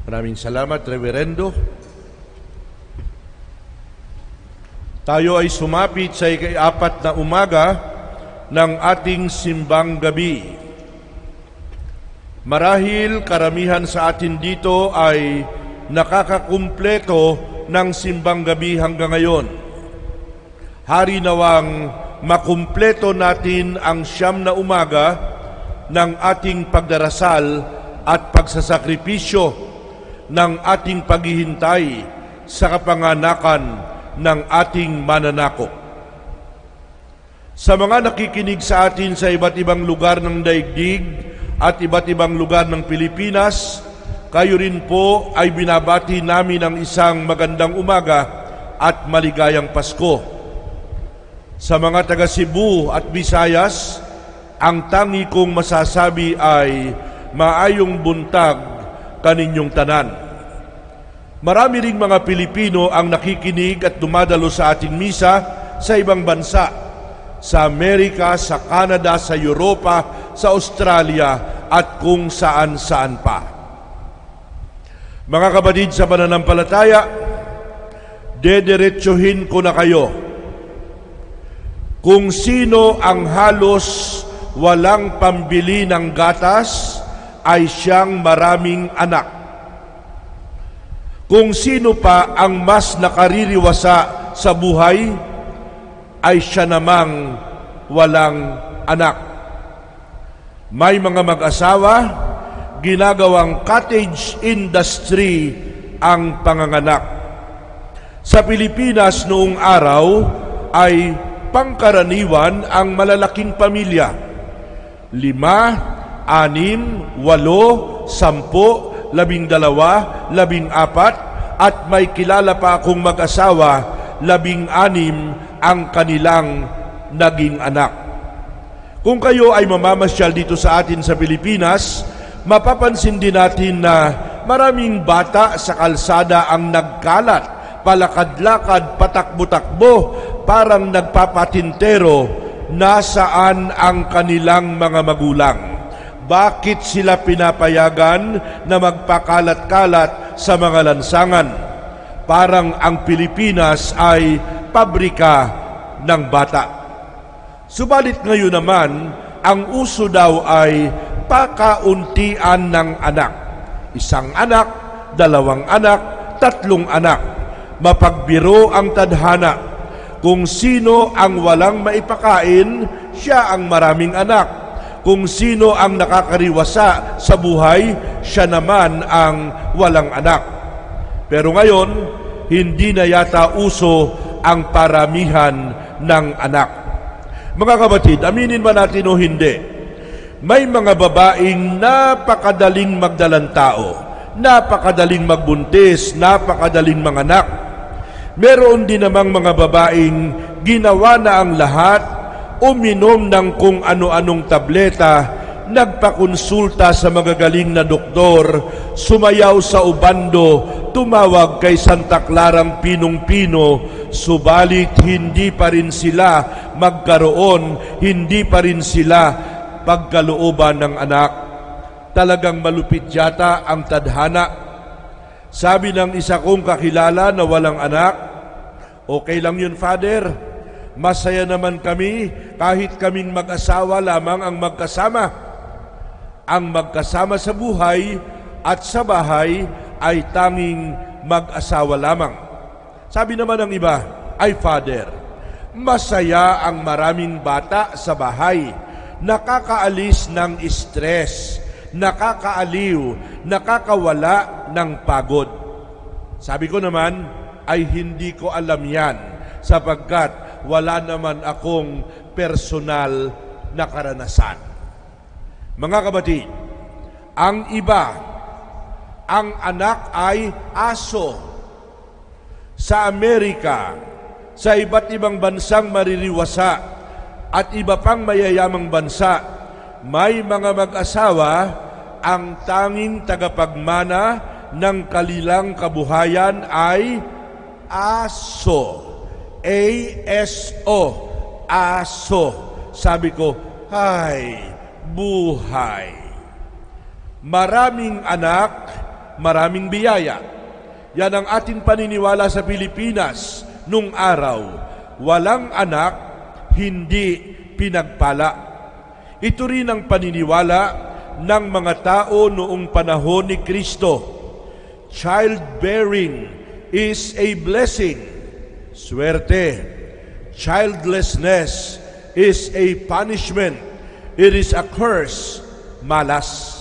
Maraming salamat, Reverendo. Tayo ay sumapit sa ika-4 na umaga ng ating simbang gabi. Marahil karamihan sa atin dito ay nakakakumpleto ng simbang gabi hanggang ngayon. Hari nawang makumpleto natin ang 9 na umaga ng ating pagdarasal at pagsasakripisyo ng ating paghihintay sa kapanganakan ng ating mananakop. Sa mga nakikinig sa atin sa iba't ibang lugar ng daigdig at iba't ibang lugar ng Pilipinas, kayo rin po ay binabati namin ng isang magandang umaga at maligayang Pasko. Sa mga taga Cebu at Visayas, ang tangi kong masasabi ay maayong buntag kaninyong tanan. Marami ring mga Pilipino ang nakikinig at dumadalo sa ating misa sa ibang bansa, sa Amerika, sa Canada, sa Europa, sa Australia at kung saan-saan pa. Mga kapatid sa pananampalataya, dederetsuhin ko na kayo. Kung sino ang halos walang pambili ng gatas, ay siyang maraming anak. Kung sino pa ang mas nakaririwasa sa buhay, ay siya namang walang anak. May mga mag-asawa, ginagawang cottage industry ang panganganak. Sa Pilipinas noong araw ay pangkaraniwan ang malalaking pamilya. 5, 6, 8, 10, 12, 14, at may kilala pa akong mag-asawa, 16 ang kanilang naging anak. Kung kayo ay mamamasyal dito sa atin sa Pilipinas, mapapansin din natin na maraming bata sa kalsada ang nagkalat, palakad-lakad, patakbo-takbo, parang nagpapatintero, nasaan ang kanilang mga magulang. Bakit sila pinapayagan na magpakalat-kalat sa mga lansangan? Parang ang Pilipinas ay pabrika ng bata. Subalit ngayon naman, ang uso daw ay pakauntian ng anak. 1 anak, 2 anak, 3 anak. Mapagbiro ang tadhana. Kung sino ang walang maipakain, siya ang maraming anak. Kung sino ang nakakariwasa sa buhay, siya naman ang walang anak. Pero ngayon, hindi na yata uso ang paramihan ng anak. Mga kapatid, aminin ba natin o hindi? May mga babaeng napakadaling magdalang tao, napakadaling magbuntis, napakadaling manganak. Meron din namang mga babaeng ginawa na ang lahat, uminom ng kung ano-anong tableta, nagpakonsulta sa magagaling na doktor, sumayaw sa ubando, tumawag kay Santa Clarang Pinong-Pino, subalit hindi pa rin sila magkaroon, hindi pa rin sila pagkalooban ng anak. Talagang malupit yata ang tadhana. Sabi ng isa kong kakilala na walang anak, okay lang yun, Father. Masaya naman kami kahit kaming mag-asawa lamang ang magkasama. Ang magkasama sa buhay at sa bahay ay tanging mag-asawa lamang. Sabi naman ng iba, ay Father, masaya ang maraming bata sa bahay. Nakakaalis ng stress, nakakaaliw, nakakawala ng pagod. Sabi ko naman, ay hindi ko alam yan sapagkat wala naman akong personal na karanasan. Mga kapatid, ang iba, ang anak ay aso. Sa Amerika, sa iba't ibang bansang maririwasa at iba pang mayayamang bansa, may mga mag-asawa ang tanging tagapagmana ng kanilang kabuhayan ay aso. A-S-O, aso. Sabi ko, hay, buhay. Maraming anak, maraming biyaya. Yan ang ating paniniwala sa Pilipinas nung araw. Walang anak, hindi pinagpala. Ito rin ang paniniwala ng mga tao noong panahon ni Kristo. Childbearing is a blessing, swerte. Childlessness is a punishment. It is a curse, malas.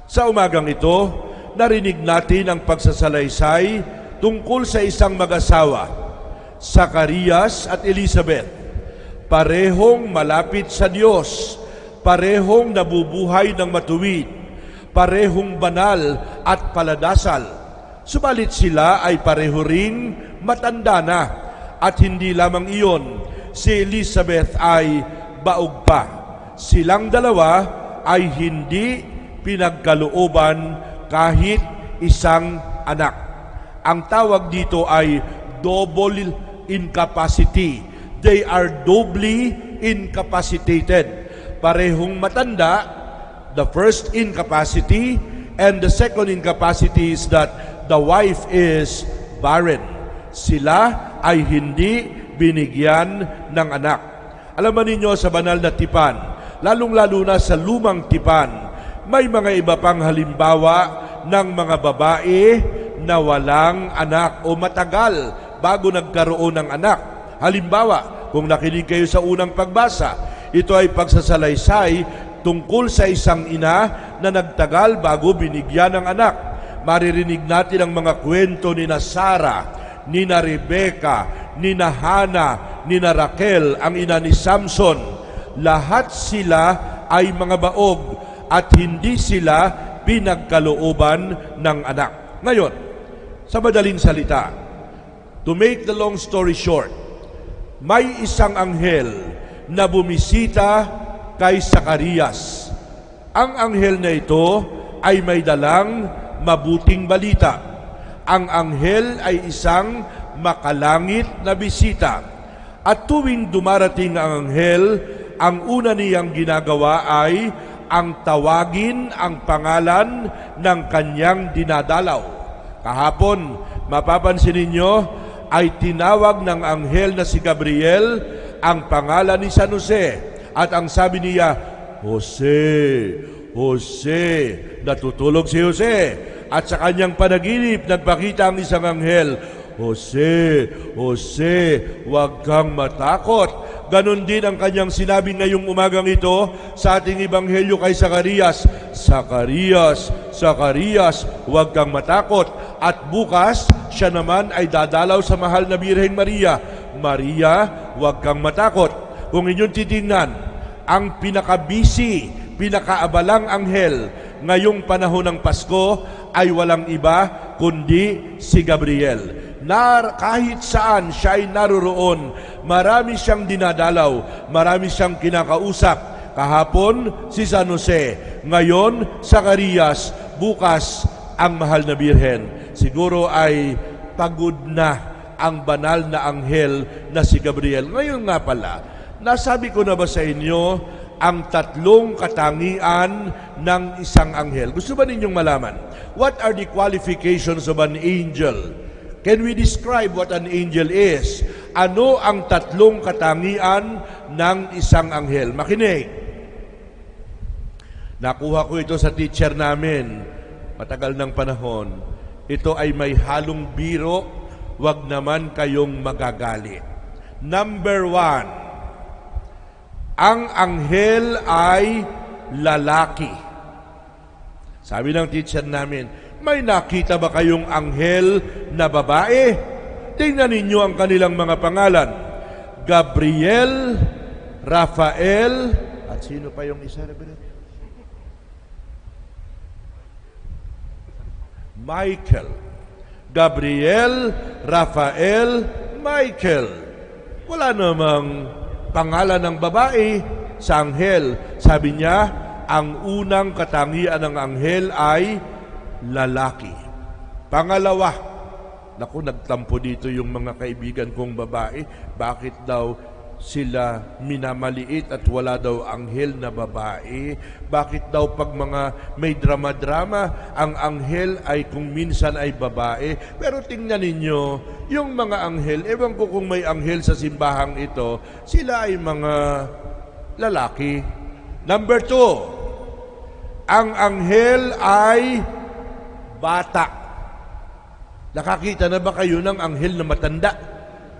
Sa umagang ito, narinig natin ang pagsasalaysay tungkol sa isang mag-asawa, Zacarias at Elizabeth. Parehong malapit sa Diyos, parehong nabubuhay ng matuwid, parehong banal at paladasal. Subalit sila ay pareho ring matanda na, at hindi lamang iyon, si Elizabeth ay baog pa. Silang dalawa ay hindi pinagkalooban kahit isang anak. Ang tawag dito ay double incapacity. They are doubly incapacitated. Parehong matanda, the first incapacity, and the second incapacity is that the wife is barren. Sila ay hindi binigyan ng anak. Alam ninyo sa banal na tipan, lalong-lalo na sa lumang tipan, may mga iba pang halimbawa ng mga babae na walang anak o matagal bago nagkaroon ng anak. Halimbawa, kung nakinig kayo sa unang pagbasa, ito ay pagsasalaysay tungkol sa isang ina na nagtagal bago binigyan ng anak. Maririnig natin ang mga kwento ni Sarah, ni Rebecca, ni Hannah, ni Raquel, ang ina ni Samson. Lahat sila ay mga baog at hindi sila pinagkalooban ng anak. Ngayon, sa madaling salita, to make the long story short, may isang anghel na bumisita kay Zacarias. Ang anghel na ito ay may dalang mabuting balita. Ang anghel ay isang makalangit na bisita. At tuwing dumarating ang anghel, ang una niyang ginagawa ay ang tawagin ang pangalan ng kanyang dinadalaw. Kahapon, mapapansin ninyo, ay tinawag ng anghel na si Gabriel ang pangalan ni San Jose. At ang sabi niya, Jose, Jose, natutulog si Jose. At sa kanyang panaginip, nagpakita ang isang anghel, Jose, Jose, huwag kang matakot. Ganon din ang kanyang sinabi ngayong umagang ito sa ating ebanghelyo kay Zacarias, Zacarias, Zacarias, huwag kang matakot. At bukas, siya naman ay dadalaw sa mahal na Birheng Maria, Maria, huwag kang matakot. Kung inyong titingnan, ang pinakabisi, pinakaabalang anghel ngayong panahon ng Pasko ay walang iba kundi si Gabriel. Kahit saan siya ay naroroon, marami siyang dinadalaw, marami siyang kinakausap. Kahapon, si San Jose. Ngayon, Zacarias. Bukas, ang mahal na Birhen. Siguro ay pagod na ang banal na anghel na si Gabriel. Ngayon nga pala, nasabi ko na ba sa inyo ang tatlong katangian ng isang anghel? Gusto ba ninyong malaman? What are the qualifications of an angel? Can we describe what an angel is? Ano ang tatlong katangian ng isang anghel? Makinig. Nakuha ko ito sa teacher namin. Matagal ng panahon. Ito ay may halong biro. Huwag naman kayong magagalit. Number 1. Ang anghel ay lalaki. Sabi ng teacher namin, may nakita ba kayong anghel na babae? Tingnan ninyo ang kanilang mga pangalan. Gabriel, Rafael, at sino pa yung isa? Michael. Gabriel, Rafael, Michael. Wala namang pangalan ng babae sa anghel. Sabi niya, ang unang katangian ng anghel ay lalaki. Pangalawa, naku, nagtampo dito yung mga kaibigan kong babae. Bakit daw sila minamaliit at wala daw anghel na babae? Bakit daw pag mga may drama-drama, ang anghel ay kung minsan ay babae? Pero tingnan ninyo, yung mga anghel, ewan ko kung may anghel sa simbahang ito, sila ay mga lalaki. Number 2, ang anghel ay bata. Nakakita na ba kayo ng anghel na matanda?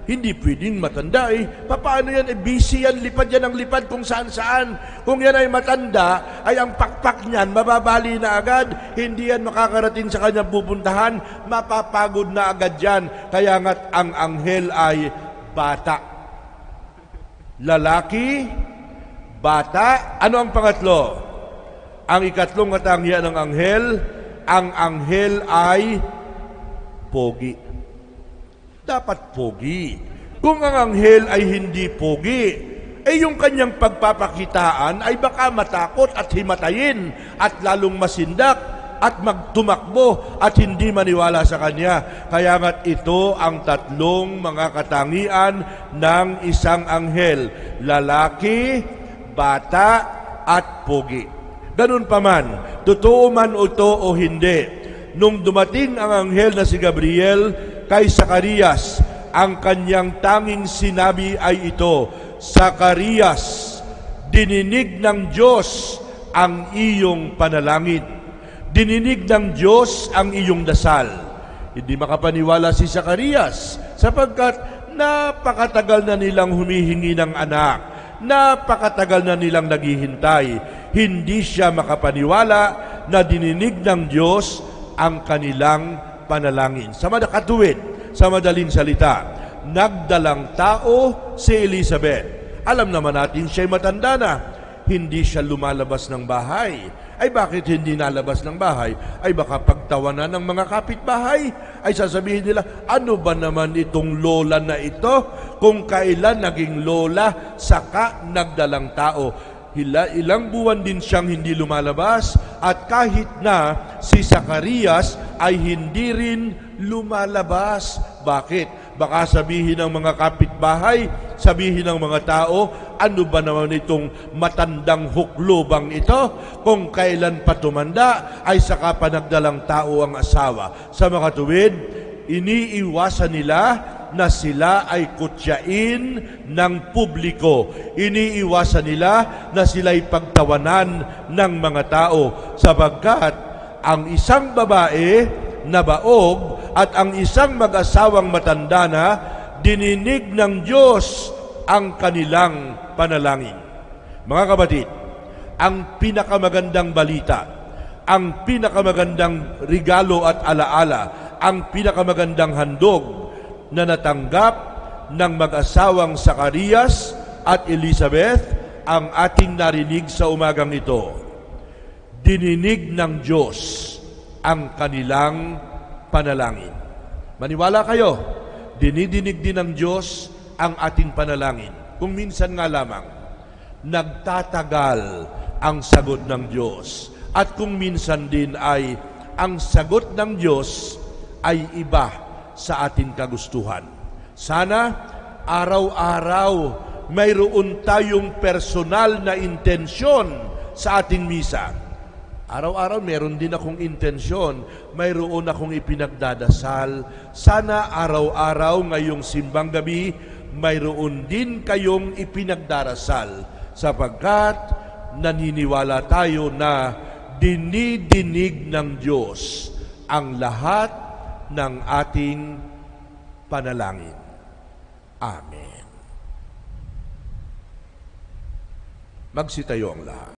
Hindi pwedeng matanda Paano yan? Busy yan, lipad yan ang lipad kung saan-saan. Kung yan ay matanda, ay ang pakpak niyan, mababali na agad. Hindi yan makakarating sa kanyang pupuntahan, mapapagod na agad yan. Kaya nga't ang anghel ay bata. Lalaki, bata. Ano ang pangatlo? Ang ikatlong katangian ng anghel, ang anghel ay pogi. Dapat pogi. Kung ang anghel ay hindi pogi, yung kanyang pagpapakitaan ay baka matakot at himatayin at lalong masindak at magtumakbo at hindi maniwala sa kanya. Kaya nga't ito ang tatlong mga katangian ng isang anghel: lalaki, bata, at pogi. Ganun pa man, totoo man ito o hindi, nung dumating ang anghel na si Gabriel kay Zacarias, ang kanyang tanging sinabi ay ito: Zacarias, dininig ng Diyos ang iyong panalangin. Dininig ng Diyos ang iyong dasal. Hindi makapaniwala si Zacarias sapagkat napakatagal na nilang humihingi ng anak. Napakatagal na nilang naghihintay. Hindi siya makapaniwala na dininig ng Diyos ang kanilang panalangin. Sa madakatuwid, sa madaling salita, nagdalang tao si Elizabeth. Alam naman natin siya'y matanda na. Hindi siya lumalabas ng bahay. Ay bakit hindi nalabas ng bahay? Ay baka pagtawanan ng mga kapitbahay. Ay sasabihin nila, ano ba naman itong lola na ito? Kung kailan naging lola, saka nagdalang tao. Ilang buwan din siyang hindi lumalabas at kahit na si Zacarias ay hindi rin lumalabas. Bakit? Baka sabihin ng mga kapitbahay, sabihin ng mga tao, ano ba naman itong matandang huklubang ito? Kung kailan pa tumanda ay saka pa nagdalang tao ang asawa. Sa mga tuwid, iniiwasan nila na sila ay kutyain ng publiko. Iniiwasan nila na sila'y pagtawanan ng mga tao sapagkat ang isang babae na baog at ang isang mag-asawang matanda na dininig ng Diyos ang kanilang panalangin. Mga kapatid, ang pinakamagandang balita, ang pinakamagandang regalo at alaala, ang pinakamagandang handog na natanggap ng mag-asawang Zacarias at Elizabeth ang ating narinig sa umagang ito. Dininig ng Diyos ang kanilang panalangin. Maniwala kayo, dinidinig din ng Diyos ang ating panalangin. Kung minsan nga lamang, nagtatagal ang sagot ng Diyos. At kung minsan din ay ang sagot ng Diyos ay iba sa ating kagustuhan. Sana araw-araw mayroon tayong personal na intensyon sa ating misa. Araw-araw meron din akong intensyon, mayroon akong ipinagdadasal. Sana araw-araw ngayong simbang gabi, mayroon din kayong ipinagdarasal sapagkat naniniwala tayo na dinidinig ng Diyos ang lahat ng ating panalangin. Amen. Magsitayo ang lahat.